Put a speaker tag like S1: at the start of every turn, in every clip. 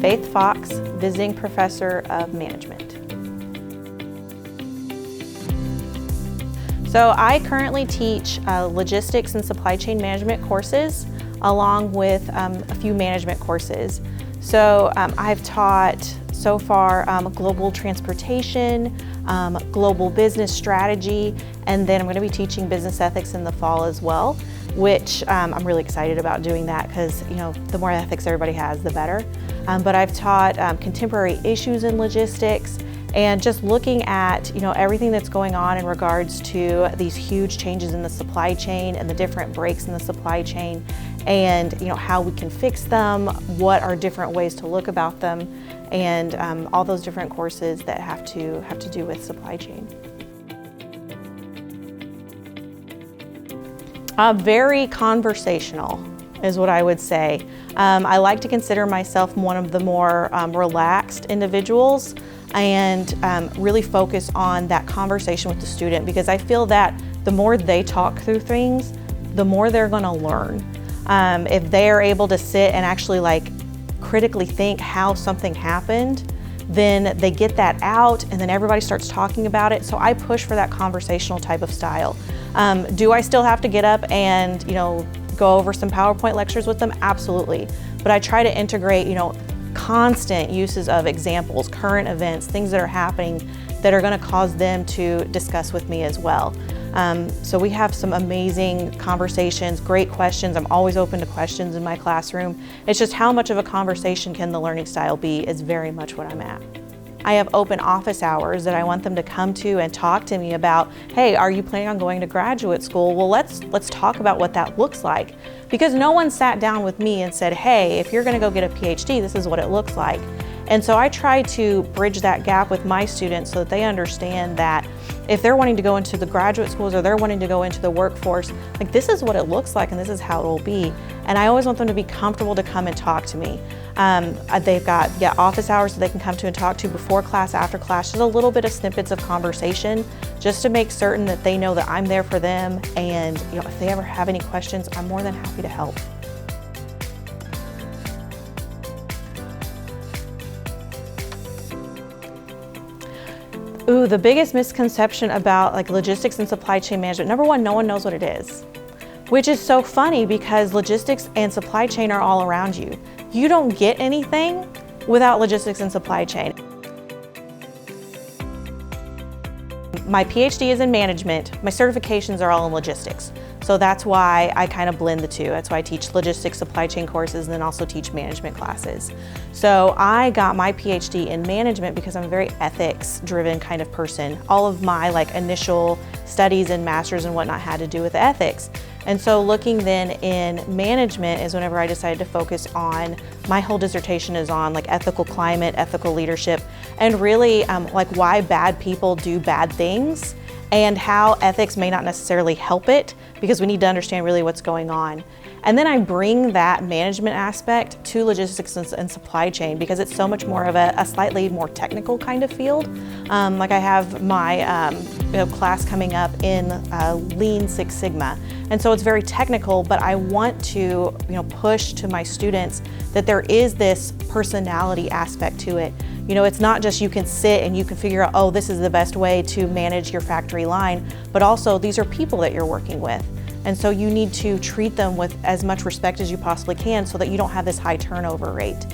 S1: Faith Fox, Visiting Professor of Management. So I currently teach logistics and supply chain management courses along with a few management courses. So I've taught so far global transportation, global business strategy, and then I'm going to be teaching business ethics in the fall as well, which I'm really excited about doing that because, you know, the more ethics everybody has, the better. But I've taught contemporary issues in logistics and just looking at, you know, everything that's going on in regards to these huge changes in the supply chain and the different breaks in the supply chain and, you know, how we can fix them, what are different ways to look about them, and all those different courses that have to do with supply chain. Very conversational is what I would say. I like to consider myself one of the more relaxed individuals and really focus on that conversation with the student, because I feel that the more they talk through things, the more they're gonna learn. If they are able to sit and actually critically think how something happened, then they get that out and then everybody starts talking about it. So I push for that conversational type of style. Do I still have to get up and, you know, go over some PowerPoint lectures with them? Absolutely. But I try to integrate, you know, constant uses of examples, current events, things that are happening that are going to cause them to discuss with me as well. So we have some amazing conversations, great questions. I'm always open to questions in my classroom. It's just how much of a conversation can the learning style be is very much what I'm at. I have open office hours that I want them to come to and talk to me about, hey, are you planning on going to graduate school? Well, let's talk about what that looks like. Because no one sat down with me and said, hey, if you're gonna go get a PhD, this is what it looks like. And so I try to bridge that gap with my students so that they understand that if they're wanting to go into the graduate schools or they're wanting to go into the workforce, like this is what it looks like and this is how it will be. And I always want them to be comfortable to come and talk to me. They've got office hours that they can come to and talk to before class, after class, just a little bit of snippets of conversation just to make certain that they know that I'm there for them. And you know, if they ever have any questions, I'm more than happy to help. Ooh, the biggest misconception about logistics and supply chain management. Number one, no one knows what it is, which is so funny because logistics and supply chain are all around you. You don't get anything without logistics and supply chain. My PhD is in management. My certifications are all in logistics. So that's why I kind of blend the two. That's why I teach logistics, supply chain courses, and then also teach management classes. So I got my PhD in management because I'm a very ethics-driven kind of person. All of my initial studies and masters and whatnot had to do with ethics. And so looking then in management is whenever I decided to focus on, my whole dissertation is on ethical climate, ethical leadership, and really why bad people do bad things and how ethics may not necessarily help it, because we need to understand really what's going on. And then I bring that management aspect to logistics and supply chain because it's so much more of a slightly more technical kind of field. I have my class coming up in Lean Six Sigma. And so it's very technical, but I want to push to my students that there is this personality aspect to it. It's not just you can sit and you can figure out, oh, this is the best way to manage your factory line, but also these are people that you're working with. And so you need to treat them with as much respect as you possibly can so that you don't have this high turnover rate.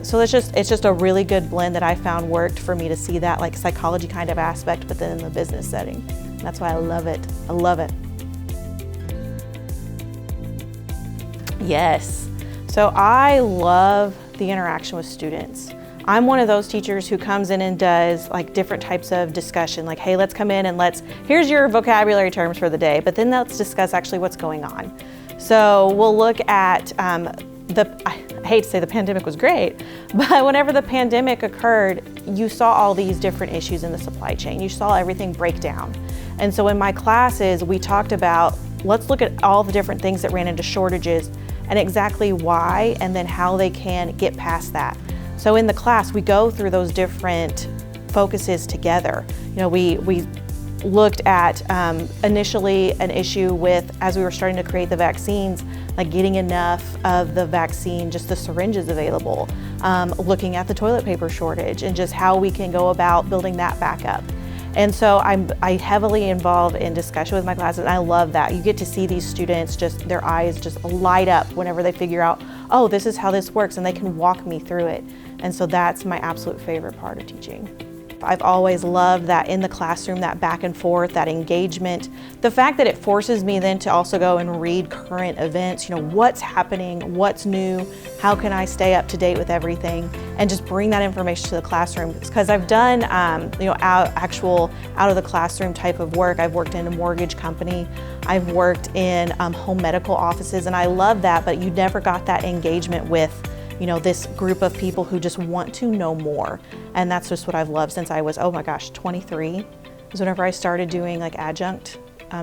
S1: So it's just a really good blend that I found worked for me to see that psychology kind of aspect, but then in the business setting. And that's why I love it. I love it. Yes. So I love the interaction with students. I'm one of those teachers who comes in and does different types of discussion, hey, let's come in and here's your vocabulary terms for the day, but then let's discuss actually what's going on. So we'll look at I hate to say the pandemic was great, but whenever the pandemic occurred, you saw all these different issues in the supply chain. You saw everything break down. And so in my classes, we talked about, let's look at all the different things that ran into shortages and exactly why, and then how they can get past that. So in the class, we go through those different focuses together. We looked at initially an issue with, as we were starting to create the vaccines, getting enough of the vaccine, just the syringes available. looking at the toilet paper shortage and just how we can go about building that back up. And so I heavily involve in discussion with my classes, and I love that. You get to see these students just, their eyes just light up whenever they figure out, oh, this is how this works, and they can walk me through it. And so that's my absolute favorite part of teaching. I've always loved that in the classroom, that back and forth, that engagement. The fact that it forces me then to also go and read current events, what's happening, what's new, how can I stay up to date with everything, and just bring that information to the classroom. Because I've done, actual out of the classroom type of work. I've worked in a mortgage company. I've worked in home medical offices, and I love that, but you never got that engagement with this group of people who just want to know more. And that's just what I've loved since I was, 23, was whenever I started doing like adjunct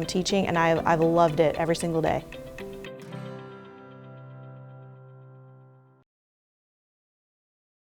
S1: teaching, and I've loved it every single day.